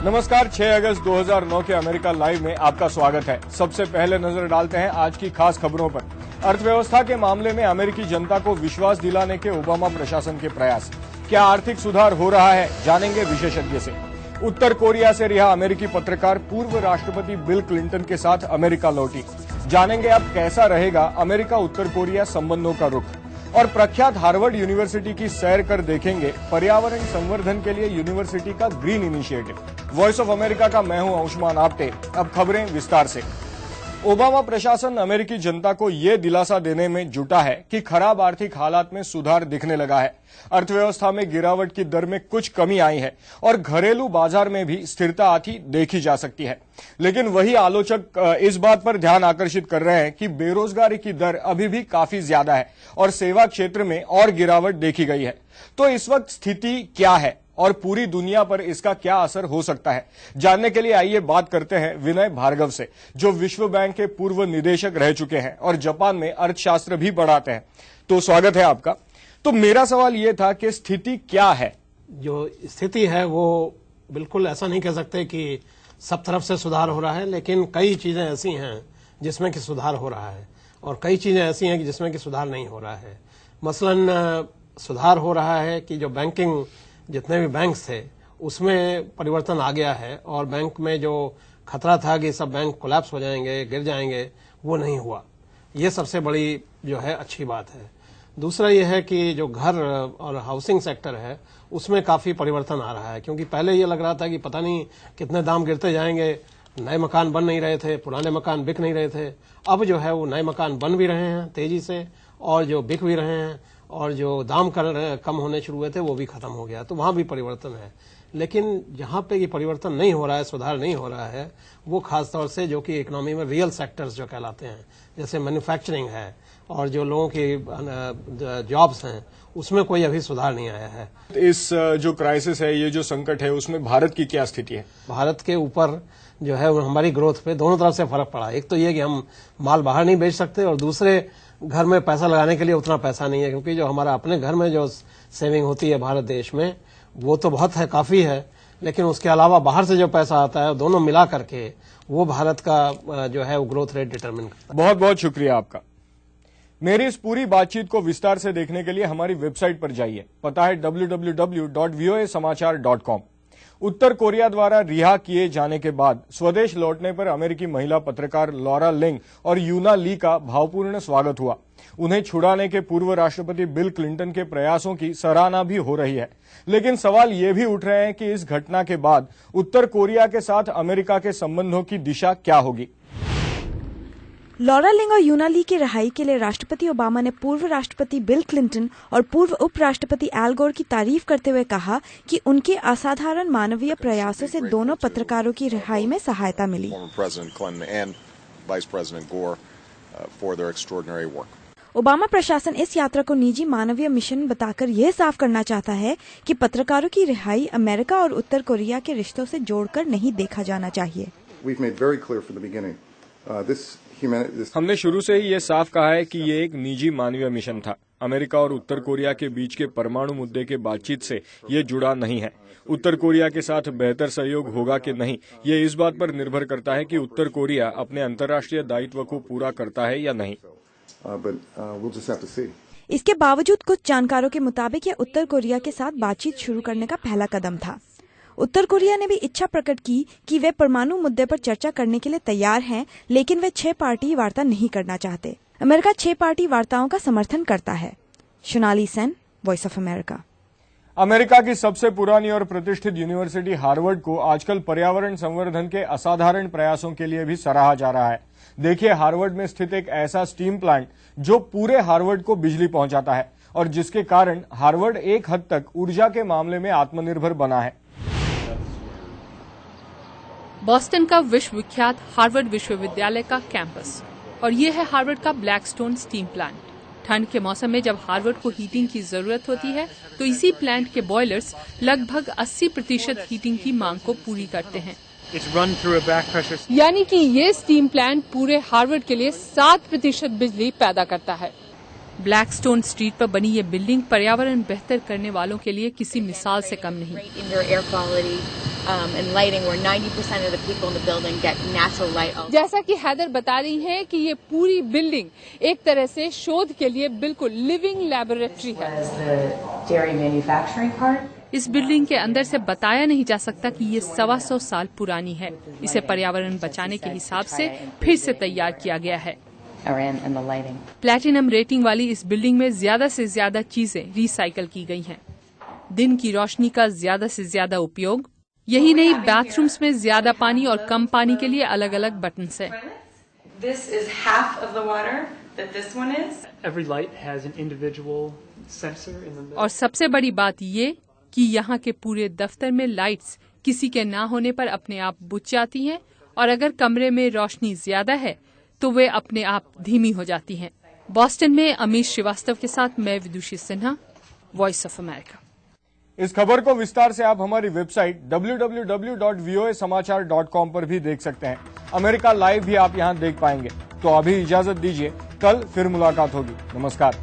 नमस्कार, 6 अगस्त 2009 के America live में आपका स्वागत है। सबसे पहले नजर डालते हैं आज की खास खबरों पर। अर्थव्यवस्था के मामले में अमेरिकी जनता को विश्वास दिलाने के ओबामा प्रशासन के प्रयास। क्या आर्थिक सुधार हो रहा है, जानेंगे विशेषज्ञ से। उत्तर कोरिया से रिहा अमेरिकी पत्रकार पूर्व राष्ट्रपति बिल क्लिंटन के साथ अमेरिका लौटी। जानेंगे अब कैसा रहेगा अमेरिका उत्तर कोरिया संबंधों का रुख। और प्रख्यात हार्वर्ड यूनिवर्सिटी की सैर कर देखेंगे पर्यावरण संवर्धन के लिए यूनिवर्सिटी का green initiative. Voice of America का मैं हूं आयुष्मान आप्टे। अब खबरें विस्तार से। ओबामा प्रशासन अमेरिकी जनता को ये दिलासा देने में जुटा है कि खराब आर्थिक हालात में सुधार दिखने लगा है। अर्थव्यवस्था में गिरावट की दर में कुछ कमी आई है और घरेलू बाजार में भी स्थिरता आती देखी जा सकती है। लेकिन वही आलोचक इस बात पर ध्यान आकर्षित कर रहे हैं कि बेरोजगारी की दर अभी भी काफी ज्यादा है और सेवा क्षेत्र में और गिरावट देखी गई है। तो इस वक्त स्थिति क्या है और पूरी दुनिया पर इसका क्या असर हो सकता है, जानने के लिए आइए बात करते हैं विनय भार्गव से, जो विश्व बैंक के पूर्व निदेशक रह चुके हैं और जापान में अर्थशास्त्र भी पढ़ाते हैं। तो स्वागत है आपका। तो मेरा सवाल ये था कि स्थिति क्या है? जो स्थिति है वो बिल्कुल ऐसा नहीं कह सकते कि सब तरफ से सुधार हो रहा है, लेकिन कई चीजें ऐसी हैं जिसमें कि सुधार हो रहा है और कई चीजें ऐसी हैं कि जिसमें कि सुधार नहीं हो रहा है। मसलन सुधार हो रहा है कि जो बैंकिंग जितने भी बैंक्स थे उसमें परिवर्तन आ गया है और बैंक में जो खतरा था कि सब बैंक कोलैप्स हो जाएंगे, गिर जाएंगे, वो नहीं हुआ। ये सबसे बड़ी जो है अच्छी बात है। दूसरा ये है कि जो घर और हाउसिंग सेक्टर है उसमें काफी परिवर्तन आ रहा है, क्योंकि पहले ये लग रहा था कि पता नहीं कितने दाम गिरते जाएंगे, नए मकान बन नहीं रहे थे, पुराने मकान बिक नहीं रहे थे। अब जो है वो नए मकान बन भी रहे हैं तेजी से और जो बिक भी रहे हैं और जो दाम कम होने शुरू हुए थे वो भी खत्म हो गया। तो वहां भी परिवर्तन है। लेकिन जहां पे ये परिवर्तन नहीं हो रहा है, सुधार नहीं हो रहा है, वो खासतौर से जो कि इकोनॉमी में रियल सेक्टर्स जो कहलाते हैं, जैसे मैन्युफैक्चरिंग है और जो लोगों की जॉब्स हैं, उसमें कोई अभी सुधार नहीं आया है। इस जो क्राइसिस है, ये जो संकट है, उसमें भारत की क्या स्थिति है? भारत के ऊपर जो है हमारी ग्रोथ पे दोनों तरफ से फर्क पड़ा। एक तो ये कि हम माल बाहर नहीं बेच सकते और दूसरे घर में पैसा लगाने के लिए उतना पैसा नहीं है, क्योंकि जो हमारा अपने घर में जो सेविंग होती है भारत देश में वो तो बहुत है, काफी है, लेकिन उसके अलावा बाहर से जो पैसा आता है दोनों मिला करके वो भारत का जो है वो ग्रोथ रेट डिटरमिन करता है। बहुत बहुत शुक्रिया आपका। मेरी इस पूरी बातचीत को विस्तार से देखने के लिए हमारी वेबसाइट पर जाइए। पता है www.voasamachaar.com। उत्तर कोरिया द्वारा रिहा किए जाने के बाद स्वदेश लौटने पर अमेरिकी महिला पत्रकार लॉरा लिंग और यूना ली का भावपूर्ण स्वागत हुआ। उन्हें छुड़ाने के पूर्व राष्ट्रपति बिल क्लिंटन के प्रयासों की सराहना भी हो रही है। लेकिन सवाल ये भी उठ रहे हैं कि इस घटना के बाद उत्तर कोरिया के साथ अमेरिका के संबंधों की दिशा क्या होगी। लॉरा लिंग और यूना ली की रिहाई के लिए राष्ट्रपति ओबामा ने पूर्व राष्ट्रपति बिल क्लिंटन और पूर्व उपराष्ट्रपति एल गोर की तारीफ करते हुए कहा कि उनके असाधारण मानवीय प्रयासों से दोनों पत्रकारों की रिहाई में सहायता मिली। ओबामा प्रशासन इस यात्रा को निजी मानवीय मिशन बताकर यह साफ करना चाहता है कि पत्रकारों की रिहाई अमेरिका और उत्तर कोरिया के रिश्तों से जोड़कर नहीं देखा जाना चाहिए। हमने शुरू से ही ये साफ कहा है कि ये एक निजी मानवीय मिशन था। अमेरिका और उत्तर कोरिया के बीच के परमाणु मुद्दे के बातचीत से ये जुड़ा नहीं है। उत्तर कोरिया के साथ बेहतर सहयोग होगा कि नहीं, ये इस बात पर निर्भर करता है कि उत्तर कोरिया अपने अंतर्राष्ट्रीय दायित्व को पूरा करता है या नहीं। इसके बावजूद कुछ जानकारों के मुताबिक यह उत्तर कोरिया के साथ बातचीत शुरू करने का पहला कदम था। उत्तर कोरिया ने भी इच्छा प्रकट की कि वे परमाणु मुद्दे पर चर्चा करने के लिए तैयार हैं, लेकिन वे 6 पार्टी वार्ता नहीं करना चाहते। अमेरिका 6 पार्टी वार्ताओं का समर्थन करता है। Sonali Sen, voice of America. America की सबसे पुरानी और प्रतिष्ठित यूनिवर्सिटी हार्वर्ड को आजकल पर्यावरण संवर्धन के असाधारण प्रयासों के लिए भी सराहा जा रहा है। देखिए, हार्वर्ड में स्थित एक ऐसा स्टीम प्लांट जो पूरे हार्वर्ड को बिजली पहुंचाता है और जिसके कारण हार्वर्ड एक हद तक ऊर्जा के मामले में आत्मनिर्भर बना है। बॉस्टन का विश्वविख्यात हार्वर्ड विश्वविद्यालय का कैंपस, और ये है हार्वर्ड का ब्लैकस्टोन स्टीम प्लांट। ठंड के मौसम में जब हार्वर्ड को हीटिंग की जरूरत होती है तो इसी प्लांट के बॉयलर्स लगभग 80% हीटिंग की मांग को पूरी करते हैं। यानी कि ये स्टीम प्लांट पूरे हार्वर्ड के लिए 7% बिजली पैदा करता है। ब्लैकस्टोन स्ट्रीट पर बनी ये बिल्डिंग पर्यावरण बेहतर करने वालों के लिए किसी मिसाल से कम नहीं। and lighting where 90% of the people in the building get natural light. जैसा कि हैदर बता रही हैं कि ये पूरी बिल्डिंग एक तरह से शोध के लिए बिल्कुल लिविंग लैबोरेटरी है। Dairy manufacturing part. इस बिल्डिंग के अंदर से बताया नहीं जा सकता कि ये 125 साल पुरानी है। इसे पर्यावरण बचाने के हिसाब से फिर से तैयार किया गया है। प्लैटिनम रेटिंग वाली इस बिल्डिंग में ज्यादा से ज्यादा चीजें रिसाइकल की गई हैं। दिन की रोशनी का ज्यादा से ज्यादा उपयोग, यही नहीं बाथरूम्स में ज्यादा पानी और कम पानी के लिए अलग अलग बटन्स हैं। This is half of the water that this one is. Every light has an individual sensor in the middle. और सबसे बड़ी बात ये कि यहाँ के पूरे दफ्तर में लाइट्स किसी के ना होने पर अपने आप बुझ जाती हैं और अगर कमरे में रोशनी ज्यादा है तो वे अपने आप धीमी हो जाती हैं। बॉस्टन में अमीश श्रीवास्तव के साथ मैं विदुषी सिन्हा, वॉइस ऑफ अमेरिका। इस खबर को विस्तार से आप हमारी वेबसाइट www.voasamachaar.com पर भी देख सकते हैं। अमेरिका लाइव भी आप यहां देख पाएंगे। तो अभी इजाजत दीजिए, कल फिर मुलाकात होगी। नमस्कार।